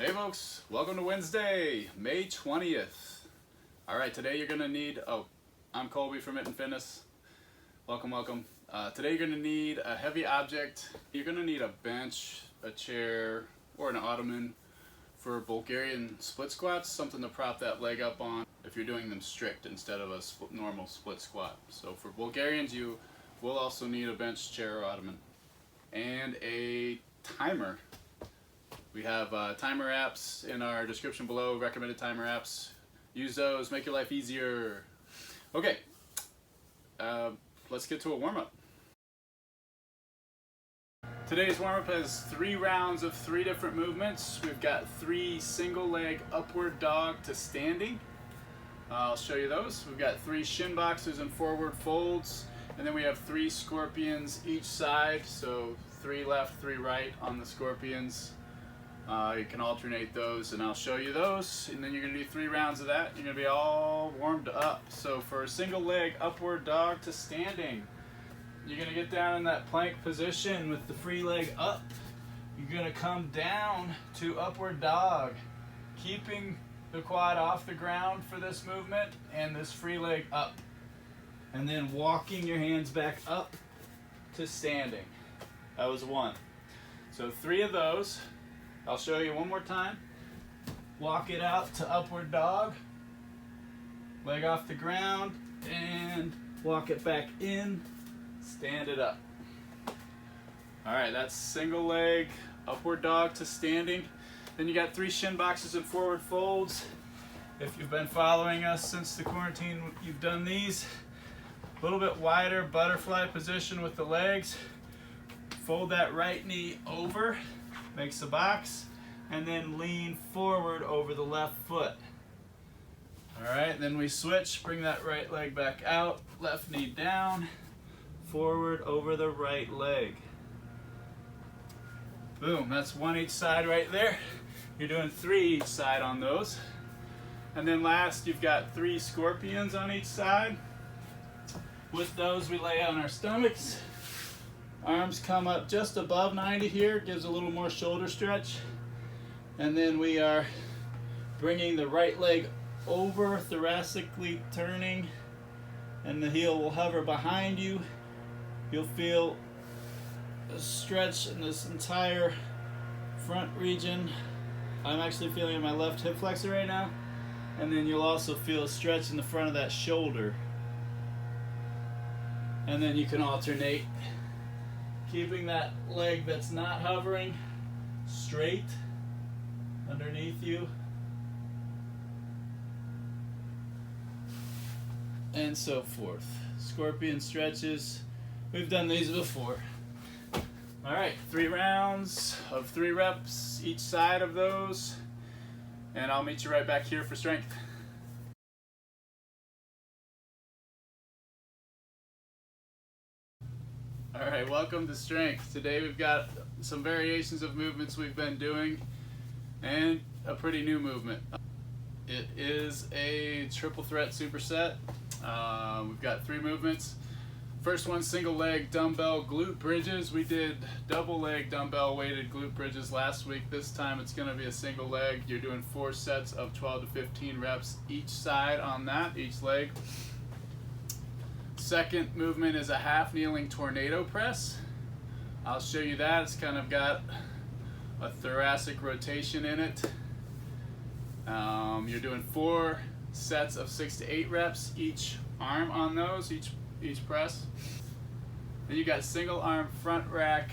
Hey folks, welcome to Wednesday, May 20th. Alright, today you're going to need, I'm Colby from Mitten Fitness. Welcome. Today you're going to need a heavy object. You're going to need a bench, a chair, or an ottoman for Bulgarian split squats, something to prop that leg up on if you're doing them strict instead of a normal split squat. So for Bulgarians, you will also need a bench, chair, or ottoman. And a timer. We have timer apps in our description below, recommended timer apps. Use those, make your life easier. Okay, let's get to a warm-up. Today's warm-up has 3 rounds of 3 different movements. We've got 3 single leg upward dog to standing. I'll show you those. We've got 3 shin boxes and forward folds, and then we have 3 scorpions each side, so 3 left, 3 right on the scorpions. You can alternate those, and I'll show you those, and then you're going to do 3 rounds of that. You're going to be all warmed up. So for a single leg upward dog to standing, you're going to get down in that plank position with the free leg up. You're going to come down to upward dog, keeping the quad off the ground for this movement and this free leg up, and then walking your hands back up to standing. That was 1. So 3 of those. I'll show you one more time. Walk it out to upward dog, leg off the ground, and walk it back in, stand it up. All right, that's single leg upward dog to standing. Then you got 3 shin boxes and forward folds. If you've been following us since the quarantine, you've done these. A little bit wider butterfly position with the legs. Fold that right knee over, makes a box, and then lean forward over the left foot. All right, then we switch, bring that right leg back out, left knee down, forward over the right leg. Boom, that's 1 each side right there. You're doing 3 each side on those. And then last, you've got 3 scorpions on each side. With those, we lay on our stomachs. Arms come up just above 90 here, gives a little more shoulder stretch. And then we are bringing the right leg over, thoracically turning, and the heel will hover behind you. You'll feel a stretch in this entire front region. I'm actually feeling in my left hip flexor right now. And then you'll also feel a stretch in the front of that shoulder. And then you can alternate, keeping that leg that's not hovering straight underneath you, and so forth. Scorpion stretches, we've done these before. All right, 3 rounds of 3 reps each side of those, and I'll meet you right back here for strength. All right, welcome to strength. Today we've got some variations of movements we've been doing and a pretty new movement. It is a triple threat superset. We've got 3 movements. First one, single leg dumbbell glute bridges. We did double leg dumbbell weighted glute bridges last week. This time it's going to be a single leg. You're doing 4 sets of 12 to 15 reps each side on that, each leg. Second movement is a half kneeling tornado press. I'll show you that. It's kind of got a thoracic rotation in it. You're doing 4 sets of 6 to 8 reps each arm on those, each press. Then you got single arm front rack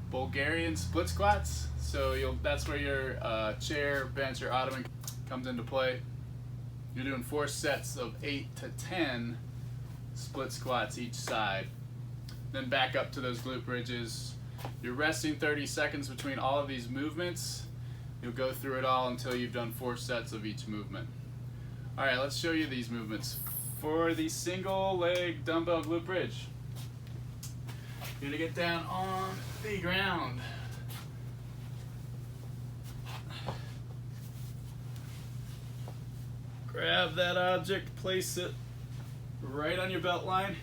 Bulgarian split squats. So that's where your chair, bench, or ottoman comes into play. You're doing 4 sets of 8 to 10 split squats each side. Then back up to those glute bridges. You're resting 30 seconds between all of these movements. You'll go through it all until you've done 4 sets of each movement. All right, let's show you these movements. For the single leg dumbbell glute bridge, you're gonna get down on the ground. Grab that object, place it right on your belt line.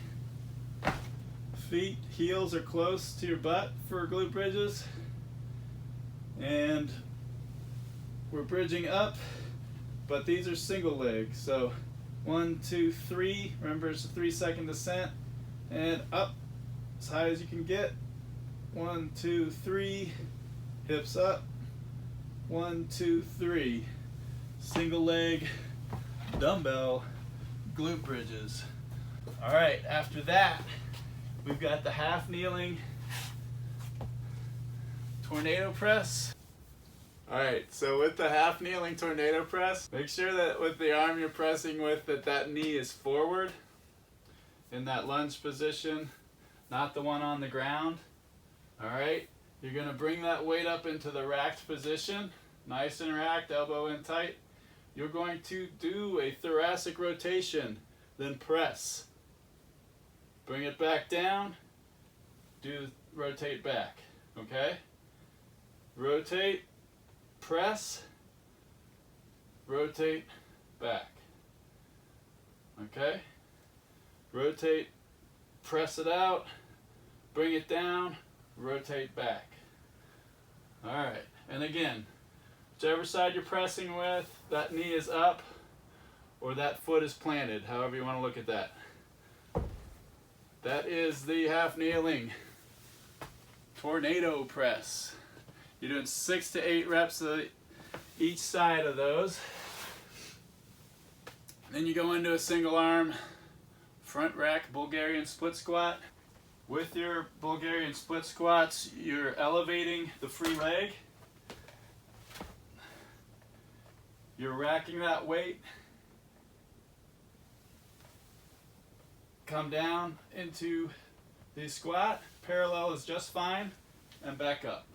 Feet, heels are close to your butt for glute bridges. And we're bridging up, but these are single legs. So 1, 2, 3. Remember, it's a 3-second descent, and up as high as you can get. 1, 2, 3. Hips up. 1, 2, 3. Single leg dumbbell glute bridges. All right, after that, we've got the half kneeling tornado press. All right, so with the half kneeling tornado press, make sure that with the arm you're pressing with, that knee is forward in that lunge position, not the one on the ground. All right, you're gonna bring that weight up into the racked position, nice and racked, elbow in tight. You're going to do a thoracic rotation, then press. Bring it back down, rotate back, okay? Rotate, press, rotate, back, okay? Rotate, press it out, bring it down, rotate back. All right, and again, whichever side you're pressing with, that knee is up or that foot is planted, however you want to look at that. That is the half kneeling tornado press. You're doing 6 to 8 reps of each side of those. Then you go into a single arm front rack Bulgarian split squat. With your Bulgarian split squats, you're elevating the free leg. You're racking that weight. Come down into the squat. Parallel is just fine. And back up.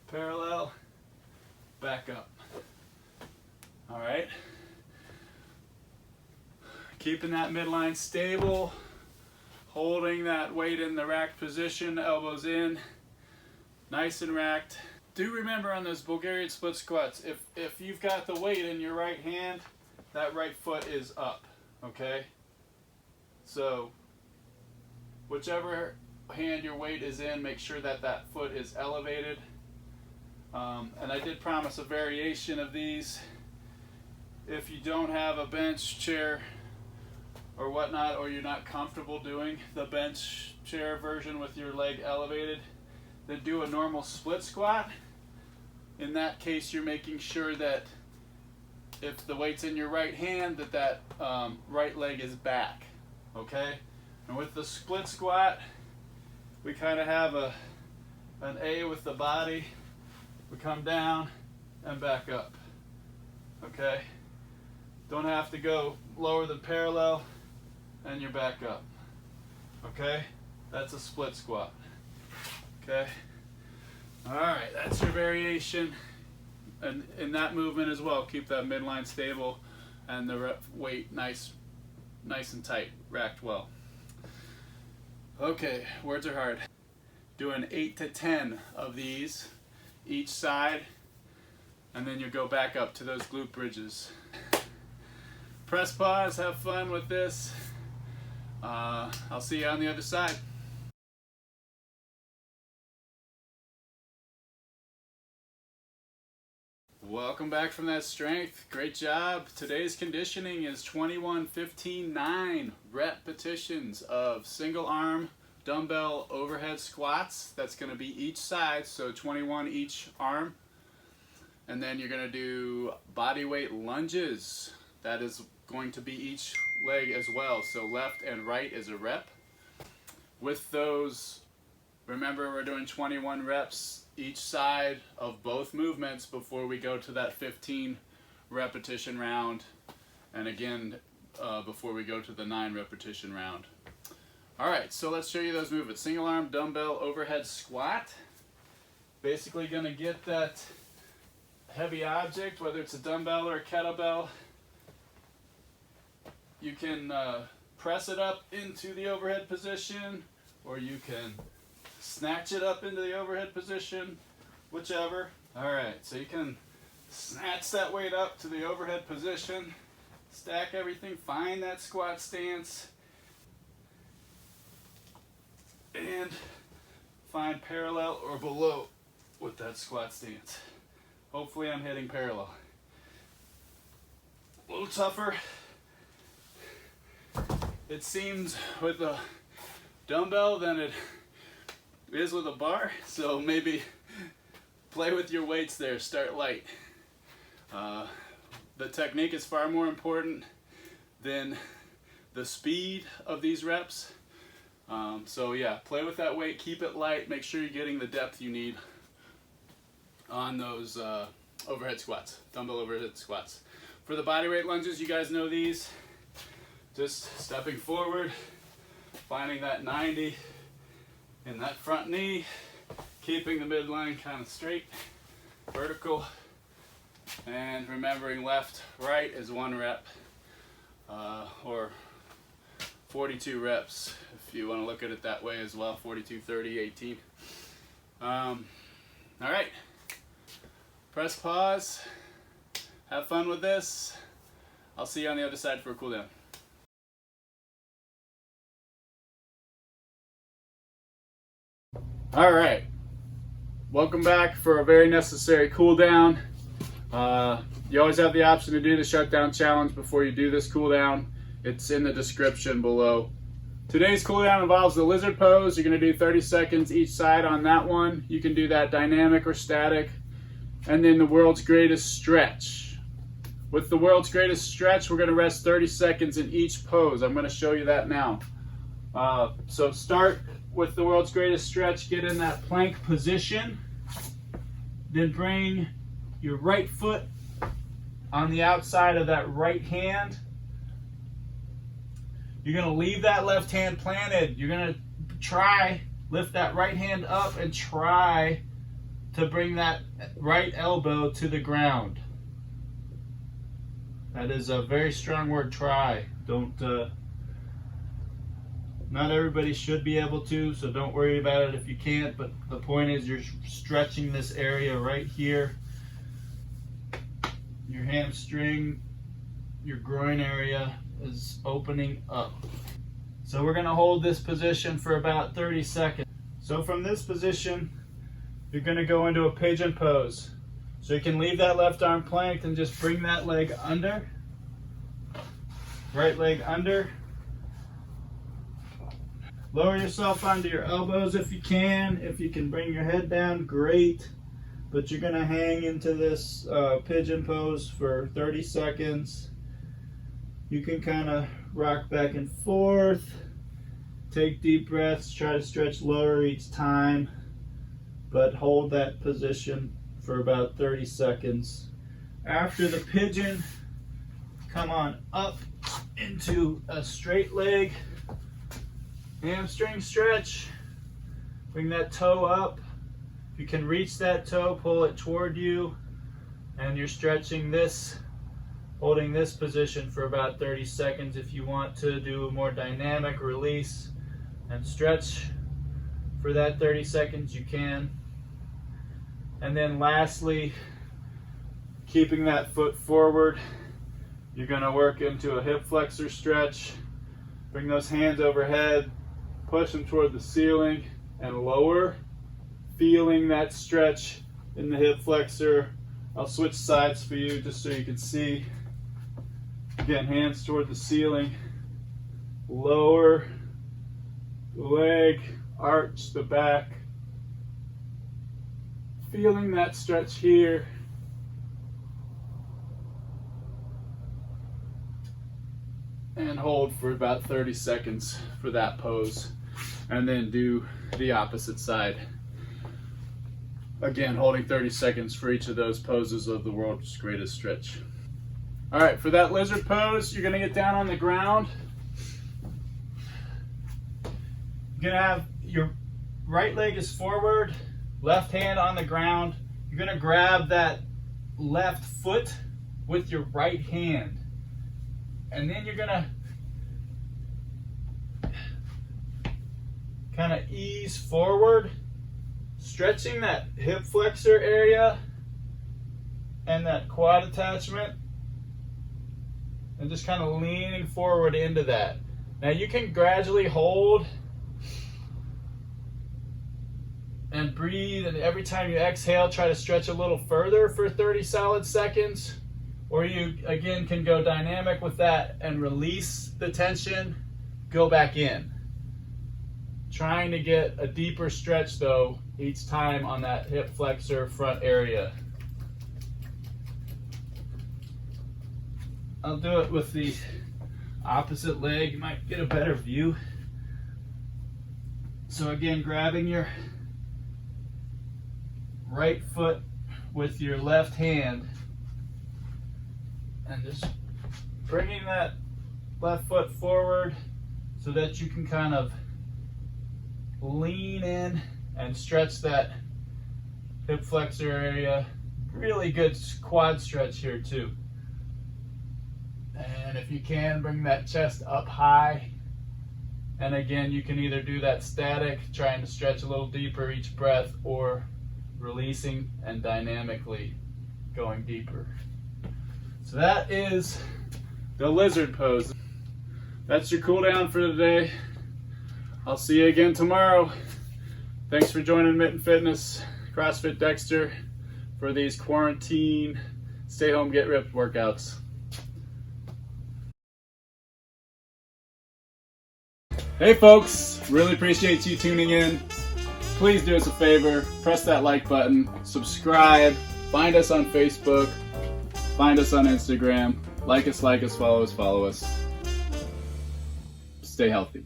Parallel, back up. All right. Keeping that midline stable. Holding that weight in the racked position, elbows in, nice and racked. Do remember on those Bulgarian split squats, if you've got the weight in your right hand, that right foot is up, okay? So whichever hand your weight is in, make sure that that foot is elevated. And I did promise a variation of these. If you don't have a bench, chair, or whatnot, or you're not comfortable doing the bench chair version with your leg elevated, then do a normal split squat. In that case, you're making sure that if the weight's in your right hand, that right leg is back, okay? And with the split squat, we kind of have an A with the body. We come down and back up, okay? Don't have to go lower than parallel, and you're back up, okay? That's a split squat, okay? All right, that's your variation. And in that movement as well, keep that midline stable and the weight nice and tight, racked well. Okay, words are hard. Doing 8 to 10 of these each side, and then you go back up to those glute bridges. Press pause, have fun with this. I'll see you on the other side. Welcome back from that strength. Great job. Today's conditioning is 21, 15, 9 repetitions of single arm dumbbell overhead squats. That's going to be each side, so 21 each arm. And then you're going to do bodyweight lunges. That is going to be each leg as well. So left and right is a rep. With those, remember we're doing 21 reps each side of both movements before we go to that 15 repetition round. And again, before we go to the 9 repetition round. All right, so let's show you those movements. Single arm dumbbell overhead squat. Basically gonna get that heavy object, whether it's a dumbbell or a kettlebell. You can press it up into the overhead position, or you can snatch it up into the overhead position, whichever. All right, so you can snatch that weight up to the overhead position, stack everything, find that squat stance, and find parallel or below with that squat stance. Hopefully I'm hitting parallel. A little tougher, it seems, with a dumbbell than it is with a bar, so maybe play with your weights there, start light. The technique is far more important than the speed of these reps. So yeah, play with that weight, keep it light, make sure you're getting the depth you need on those overhead squats, dumbbell overhead squats. For the bodyweight lunges, you guys know these. Just stepping forward, finding that 90 in that front knee, keeping the midline kind of straight, vertical, and remembering left, right is 1 rep, or 42 reps if you want to look at it that way as well. 42, 30, 18. All right, press pause, have fun with this. I'll see you on the other side for a cool down. All right, welcome back for a very necessary cool down. You always have the option to do the shutdown challenge before you do this cool down. It's in the description below. Today's cool down involves the lizard pose. You're going to do 30 seconds each side on that one. You can do that dynamic or static. And then the world's greatest stretch. With the world's greatest stretch, we're going to rest 30 seconds in each pose. I'm going to show you that now. So start with the world's greatest stretch. Get in that plank position. Then bring your right foot on the outside of that right hand. You're going to leave that left hand planted. You're going to try, lift that right hand up and try to bring that right elbow to the ground. That is a very strong word, try. Don't, not everybody should be able to, so don't worry about it if you can't, but the point is you're stretching this area right here. Your hamstring, your groin area is opening up. So we're going to hold this position for about 30 seconds. So from this position, you're going to go into a pigeon pose. So you can leave that left arm planked and just bring that leg under. Right leg under. Lower yourself onto your elbows if you can. If you can bring your head down, great. But you're going to hang into this pigeon pose for 30 seconds. You can kind of rock back and forth. Take deep breaths. Try to stretch lower each time. But hold that position for about 30 seconds. After the pigeon, come on up into a straight leg. Hamstring stretch. Bring that toe up. If you can reach that toe, pull it toward you. And you're stretching this, holding this position for about 30 seconds. If you want to do a more dynamic release and stretch for that 30 seconds, you can. And then lastly, keeping that foot forward, you're going to work into a hip flexor stretch. Bring those hands overhead, push them toward the ceiling and lower, feeling that stretch in the hip flexor. I'll switch sides for you just so you can see. Again, hands toward the ceiling, lower the leg, arch the back. Feeling that stretch here. And hold for about 30 seconds for that pose. And then do the opposite side. Again, holding 30 seconds for each of those poses of the world's greatest stretch. All right, for that lizard pose, you're gonna get down on the ground. You're gonna have your right leg is forward, left hand on the ground. You're gonna grab that left foot with your right hand. And then you're gonna kind of ease forward, stretching that hip flexor area and that quad attachment, and just kind of leaning forward into that. Now you can gradually hold and breathe, and every time you exhale, try to stretch a little further for 30 solid seconds. Or you, again, can go dynamic with that and release the tension, go back in. Trying to get a deeper stretch, though, each time on that hip flexor front area. I'll do it with the opposite leg. You might get a better view. So again, grabbing your right foot with your left hand and just bringing that left foot forward so that you can kind of lean in and stretch that hip flexor area. Really good quad stretch here too. And if you can, bring that chest up high. And again, you can either do that static, trying to stretch a little deeper each breath, or releasing and dynamically going deeper. So that is the lizard pose. That's your cool down for today. I'll see you again tomorrow. Thanks for joining Mitten Fitness, CrossFit Dexter, for these quarantine, stay home, get ripped workouts. Hey folks, really appreciate you tuning in. Please do us a favor, press that like button, subscribe, find us on Facebook, find us on Instagram, like us, follow us. Stay healthy.